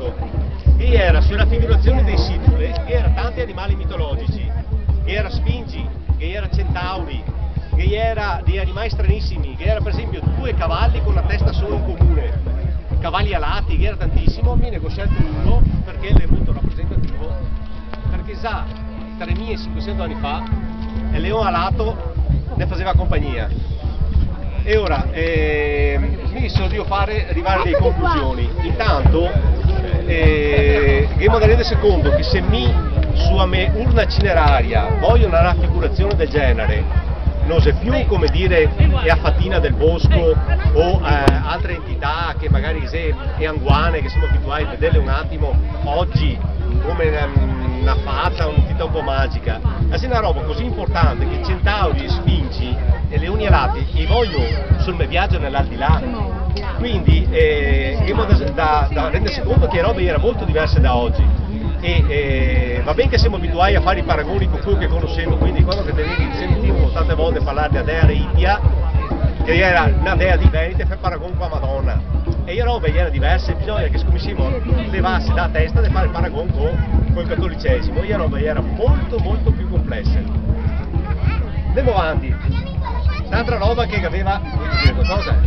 Veneto, che era sulla figurazione dei Sidule, che era tanti animali mitologici, che era Sfingi, che era Centauri, che era di animali stranissimi, che era per esempio 2 cavalli con la testa solo in comune, cavalli alati, che era tantissimo. Mi ne ho scelto uno perché l'è molto rappresentativo, perché già 3500 anni fa il leone alato ne faceva compagnia. E ora mi sono io arrivare a delle conclusioni. Intanto Ghemo da Rende II, che se mi sua me urna cineraria voglio una raffigurazione del genere, non c'è più come dire è a Fatina del Bosco o altre entità che magari è anguane, che siamo abituati a vederle un attimo oggi come una fata, un'entità un po' magica. Ma se è una roba così importante che Centauri, Sfingi e leoni alati li voglio sul mio viaggio nell'aldilà. Quindi Ghemo da rendere conto che le robe erano molto diverse da oggi. Va bene che siamo abituati a fare i paragoni con quello che conosciamo, quindi quando sentivo tante volte parlare della dea Reitia, che era una dea di Venite, fa paragone con la Madonna, e le robe erano diverse, bisogna che scommessiamo levarsi da testa e fare il paragone con il cattolicesimo, le robe erano molto più complesse. Andiamo avanti. Un'altra roba che aveva, vuoi dire qualcosa?